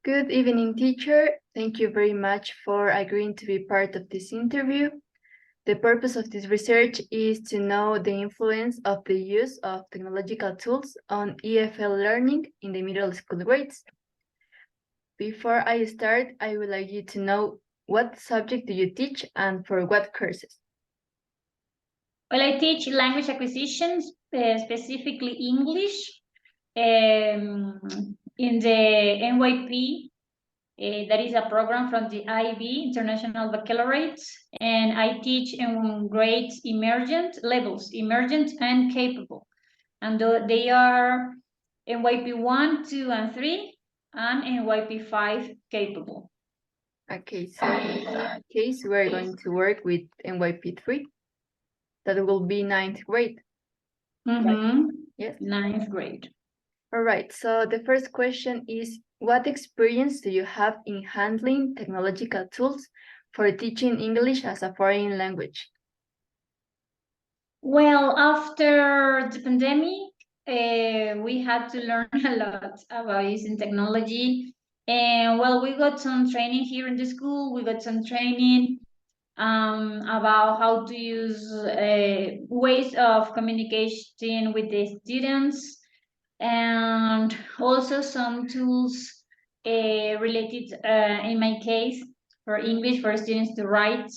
Good evening, teacher. Thank you very much for agreeing to be part of this interview. The purpose of this research is to know the influence of the use of technological tools on EFL learning in the middle school grades. Before I start, I would like you to know what subject do you teach and for what courses? Well, I teach language acquisitions, specifically English, in the NYP. That is a program from the IB, International Baccalaureate, and I teach in grades emergent levels, emergent and capable. And they are NYP 1, 2, and 3, and NYP 5 capable. Okay, so in this case, we're going to work with NYP 3. That will be 9th grade. Right? Yes. 9th grade. All right, so the first question is, what experience do you have in handling technological tools for teaching English as a foreign language? Well, after the pandemic, we had to learn a lot about using technology. And well, we got some training here in the school. We got some training about how to use ways of communicating with the students, and also some tools related, in my case, for English, for students to write,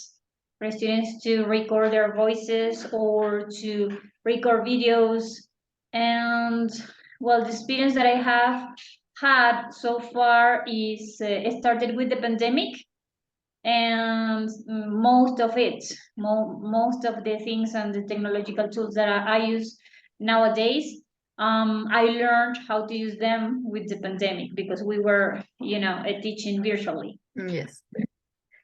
for students to record their voices or to record videos. And well, the experience that I have had so far is started with the pandemic, and most of the things and the technological tools that I use nowadays, I learned how to use them with the pandemic because we were, teaching virtually. Yes.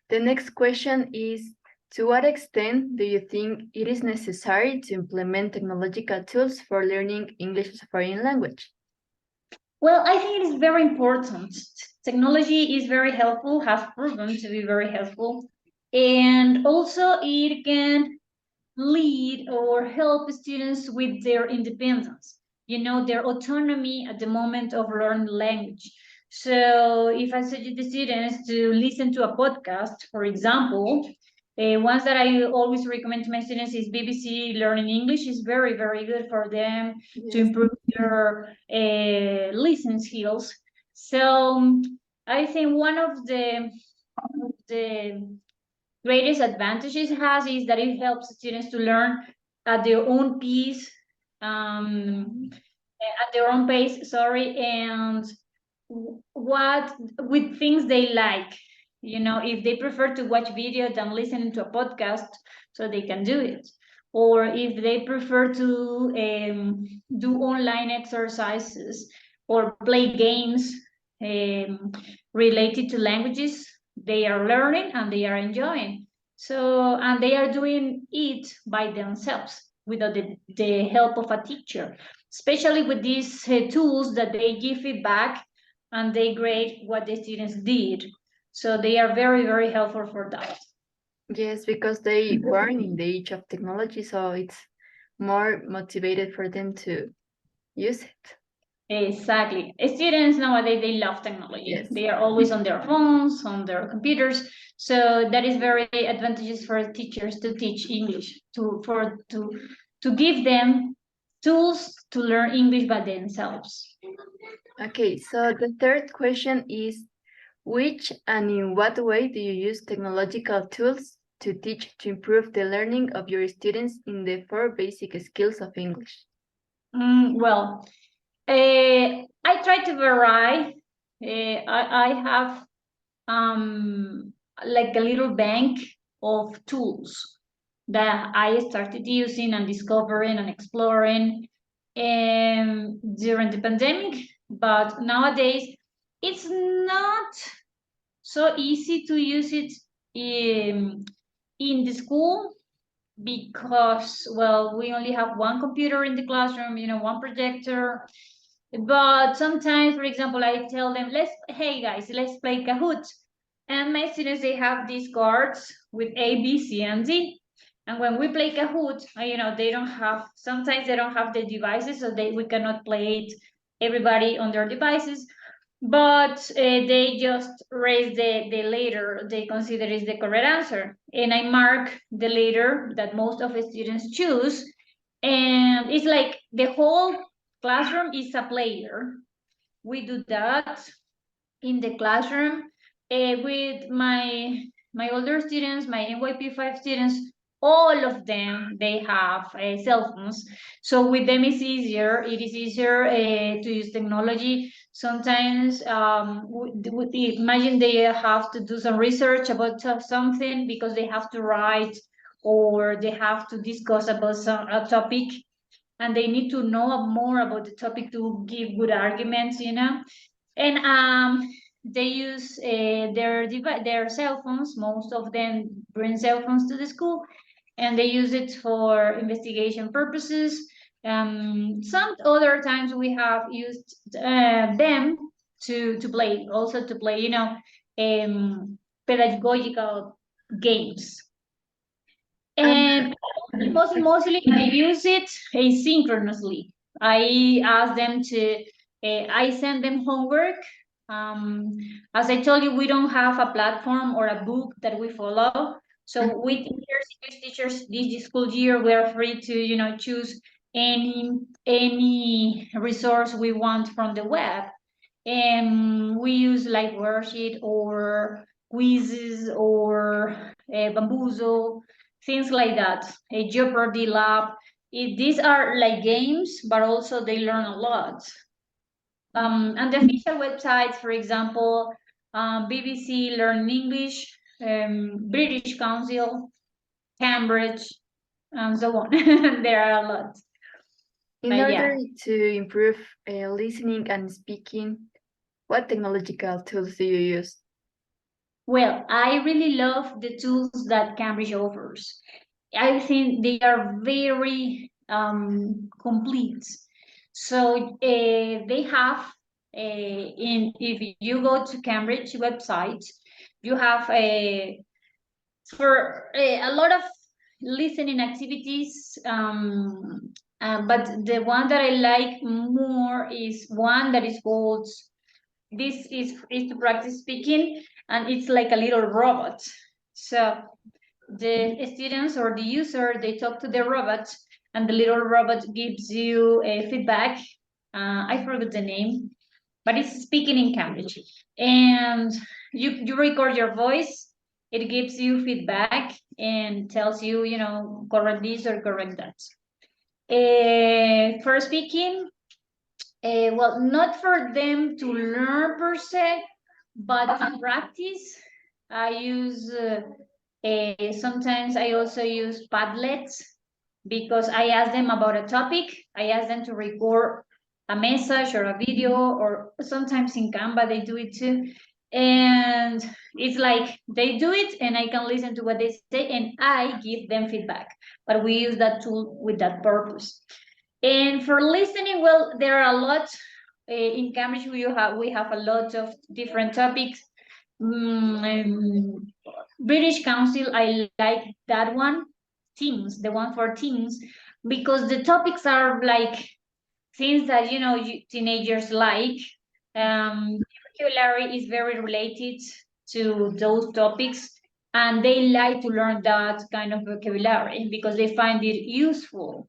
The next question is, to what extent do you think it is necessary to implement technological tools for learning English as a foreign language? Well, I think it is very important. Technology is very helpful, has proven to be very helpful. And also it can lead or help students with their independence, their autonomy at the moment of learning language. So if I suggest the students to listen to a podcast, for example, ones that I always recommend to my students is BBC Learning English. Is very, very good for them to improve their listening skills. So I think one of the greatest advantages it has is that it helps students to learn at their own pace, at their own pace, sorry, and what with things they like. If they prefer to watch video than listening to a podcast, so they can do it. Or if they prefer to do online exercises or play games related to languages, they are learning and they are enjoying. So, and they are doing it by themselves without the help of a teacher, especially with these tools that they give feedback and they grade what the students did. So they are very, very helpful for that. Yes, because they born in the age of technology, so it's more motivated for them to use it. Exactly. Students nowadays, they love technology. Yes. They are always on their phones, on their computers. So that is very advantageous for teachers to teach English, to give them tools to learn English by themselves. Okay, so the third question is, which and in what way do you use technological tools to teach to improve the learning of your students in the 4 basic skills of English? Well, I try to vary. I have like a little bank of tools that I started using and discovering and exploring during the pandemic. But nowadays, it's not so easy to use it in the school because, well, we only have one computer in the classroom, one projector. But sometimes, for example, I tell them, hey guys, let's play Kahoot. And my students, they have these cards with A, B, C, and D. And when we play Kahoot, sometimes they don't have the devices, so we cannot play it, everybody on their devices. but they just raise the letter they consider is the correct answer. And I mark the letter that most of the students choose. And it's like the whole classroom is a player. We do that in the classroom with my older students, my NYP5 students. All of them, they have cell phones, so with them it's easier. It is easier to use technology. Sometimes imagine they have to do some research about something because they have to write or they have to discuss about a topic, and they need to know more about the topic to give good arguments, and they use their cell phones. Most of them bring cell phones to the school, and they use it for investigation purposes. Some other times we have used them to play, also to play, pedagogical games. And mostly I use it asynchronously. I ask them to, I send them homework. As I told you, we don't have a platform or a book that we follow. So with English teachers this school year, we are free to, choose any resource we want from the web. And we use like worksheet or quizzes or Bamboozle, things like that. A Jeopardy lab. These are like games, but also they learn a lot. And the official websites, for example, BBC Learn English, British Council, Cambridge, and so on. There are a lot. In order to improve listening and speaking, what technological tools do you use? Well, I really love the tools that Cambridge offers. I think they are very complete. So they have if you go to Cambridge website, you have for a lot of listening activities. But the one that I like more is one that is called this is to practice speaking, and it's like a little robot. So the students or the user, they talk to the robot, and the little robot gives you a feedback. I forgot the name, but it's speaking in Cambridge, and you record your voice. It gives you feedback and tells you, correct this or correct that. For speaking, well, not for them to learn per se, but to practice. I use sometimes I also use Padlets because I ask them about a topic. I ask them to record a message or a video, or sometimes in Canva they do it too. And it's like they do it and I can listen to what they say and I give them feedback. But we use that tool with that purpose. And for listening, well, there are a lot. In Cambridge, we have a lot of different topics. British Council, I like that one. Teens, the one for teens, because the topics are like things that teenagers like. Vocabulary is very related to those topics, and they like to learn that kind of vocabulary because they find it useful.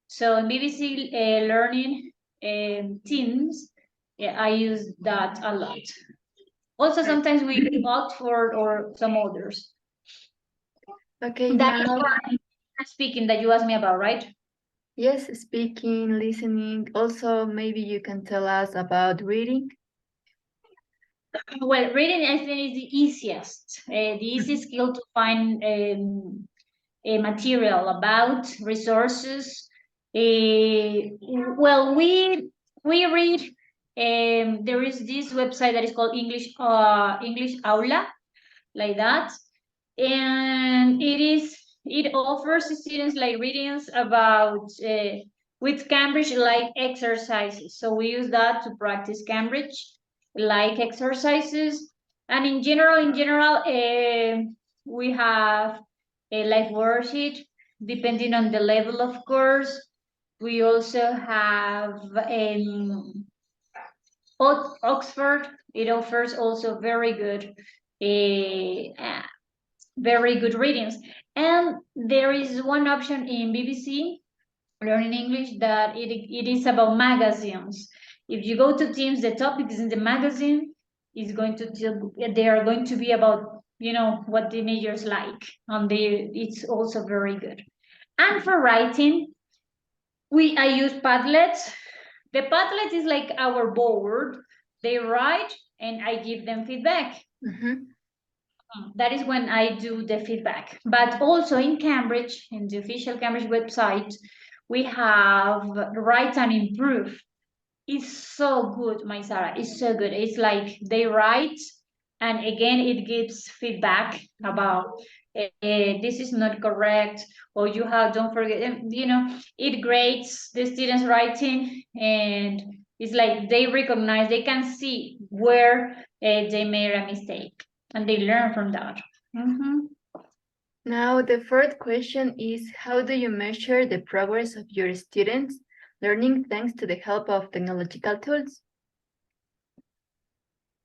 So in BBC Learning Teams, I use that a lot. Also, sometimes we opt for or some others. Okay, That now is speaking that you asked me about, right? yes, speaking, listening. Also, maybe you can tell us about reading. Well, reading I think is the easiest, the easiest skill to find a material about resources. Well, we read. There is this website that is called English Aula, like that, and it offers students like readings about with Cambridge like exercises. So we use that to practice Cambridge like exercises, and in general, we have a life worksheet depending on the level of course. We also have Oxford, it offers also very good readings. And there is one option in BBC Learning English that it is about magazines. If you go to Teams, the topics in the magazine is going to they are going to be about what teenagers like, and it's also very good. And for writing, I use Padlet. The Padlet is like our board. They write and I give them feedback. That is when I do the feedback. But also in Cambridge, in the official Cambridge website, we have Write and Improve. It's so good, my Sarah. It's so good. It's like they write, and again, it gives feedback about this is not correct, or don't forget, it grades the students' writing, and it's like they recognize, they can see where they made a mistake, and they learn from that. Now, the fourth question is, how do you measure the progress of your students learning thanks to the help of technological tools?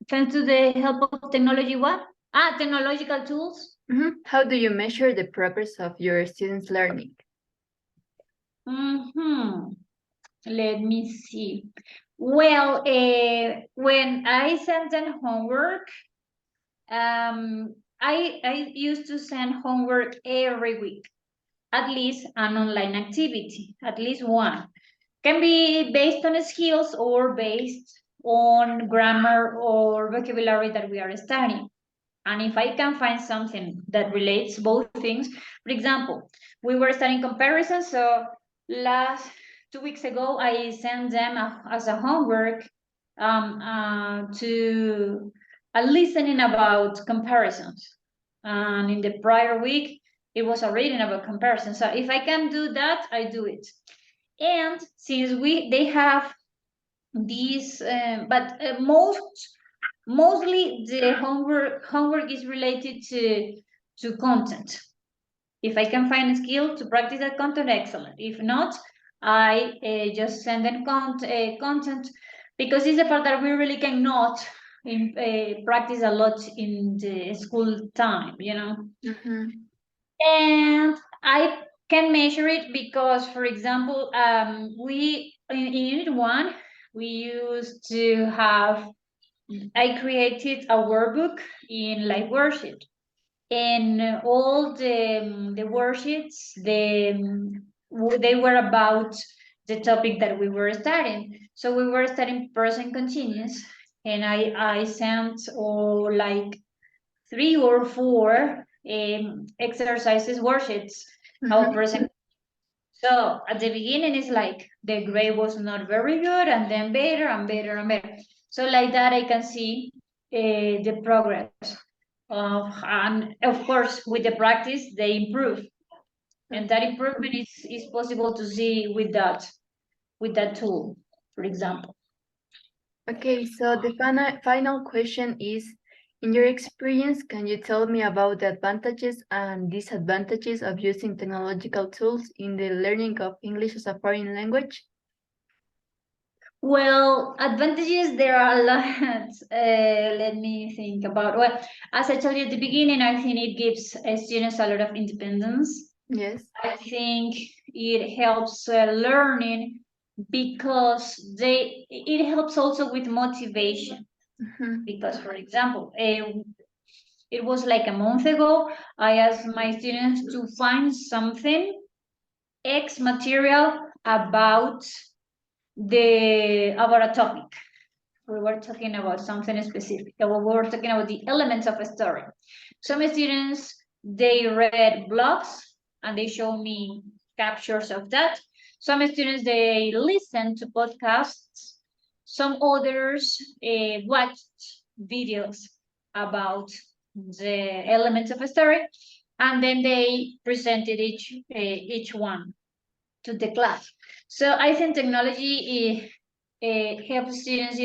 Thanks to the help of technology, what? Technological tools. How do you measure the progress of your students' learning? Let me see. Well, when I send them homework, I used to send homework every week, at least an online activity, at least one. Can be based on skills or based on grammar or vocabulary that we are studying. And if I can find something that relates both things, for example, we were studying comparisons. So last 2 weeks ago, I sent them as a homework to a listening about comparisons. And in the prior week, it was a reading about comparisons. So if I can do that, I do it. And since they have these, but mostly the homework is related to content. If I can find a skill to practice that content, excellent. If not, I just send them content, because it's a part that we really cannot practice a lot in the school time, And I can measure it because, for example, we in Unit 1, we used to have, I created a workbook in Live Worksheet, and all the worksheets, they were about the topic that we were studying. So we were studying present continuous, and I sent like 3 or 4 exercises, worksheets of present. So at the beginning, it's like the grade was not very good, and then better and better and better. So like that, I can see the progress. And of course, with the practice, they improve. And that improvement is possible to see with that tool, for example. Okay, so the final question is, in your experience, can you tell me about the advantages and disadvantages of using technological tools in the learning of English as a foreign language? Well, advantages, there are a lot. Let me think about. Well, as I told you at the beginning, I think it gives students a lot of independence. Yes. I think it helps learning because it helps also with motivation. Because, for example, it was like a month ago, I asked my students to find something, X material about a topic. We were talking about something specific. We were talking about the elements of a story. Some students, they read blogs and they show me captures of that. Some students, they listen to podcasts. Some others watched videos about the elements of a story, and then they presented each one to the class. So I think technology helps students,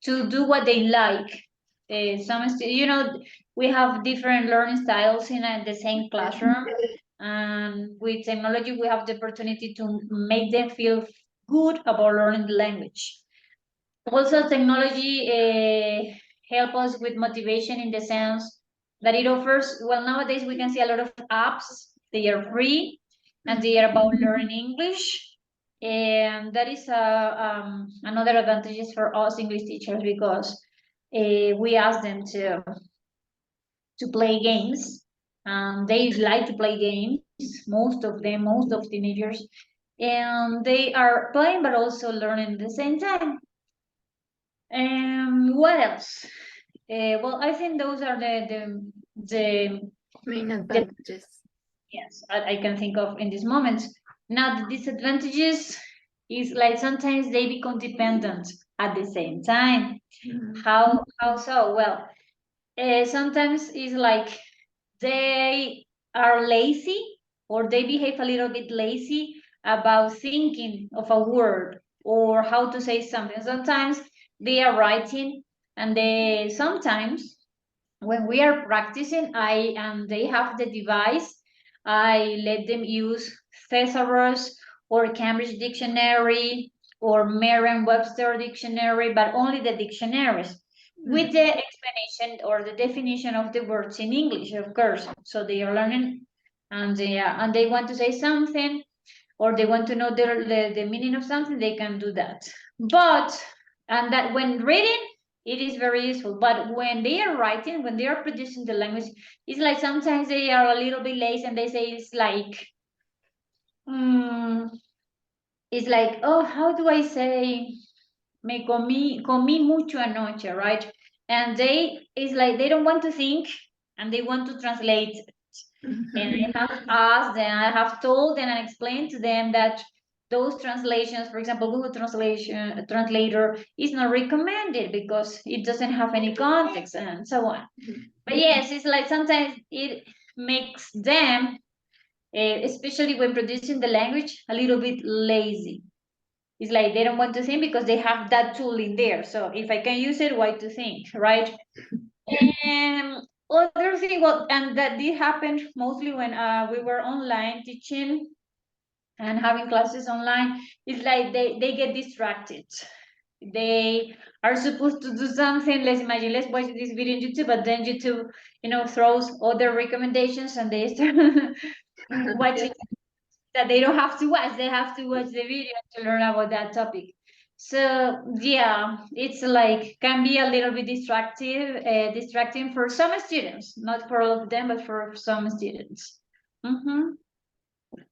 to do what they like. We have different learning styles in the same classroom, and with technology, we have the opportunity to make them feel good about learning the language. Also, technology help us with motivation in the sense that it offers, well, nowadays we can see a lot of apps, they are free, and they are about learning English. And that is another advantages for us English teachers, because we ask them to play games. They like to play games, most of them, most of teenagers, and they are playing but also learning at the same time. What else? Well, I think those are the Main advantages. yes I can think of in this moment. Now the disadvantages is like sometimes they become dependent at the same time. Mhm. How so? Well, sometimes it's like they are lazy, or they behave a little bit lazy about thinking of a word or how to say something. Sometimes they are writing, and they sometimes when we are practicing, they have the device, I let them use Thesaurus or Cambridge Dictionary or Merriam-Webster Dictionary, but only the dictionaries, with the explanation or the definition of the words in English, of course. So they are learning, and they want to say something, or they want to know the meaning of something, they can do that. But, and that when reading, it is very useful. But when they are writing, when they are producing the language, it's like sometimes they are a little bit lazy, and they say it's like, oh, how do I say, me comí mucho anoche, right? And it's like they don't want to think, and they want to translate. And I have asked and I have told and I explained to them that those translations, for example, Google Translator is not recommended because it doesn't have any context and so on. But yes, it's like sometimes it makes them, especially when producing the language, a little bit lazy. It's like they don't want to think because they have that tool in there. So if I can use it, why to think, right? And other thing, well, and that did happen mostly when we were online teaching and having classes online, is like they get distracted. They are supposed to do something. Let's imagine, let's watch this video on YouTube, but then YouTube, throws other recommendations, and they start watching that they don't have to watch. They have to watch the video to learn about that topic. So yeah, it's like can be a little bit distracting for some students, not for all of them, but for some students.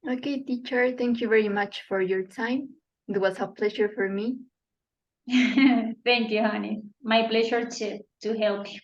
Okay, teacher, thank you very much for your time. It was a pleasure for me. Thank you, honey. My pleasure to help you.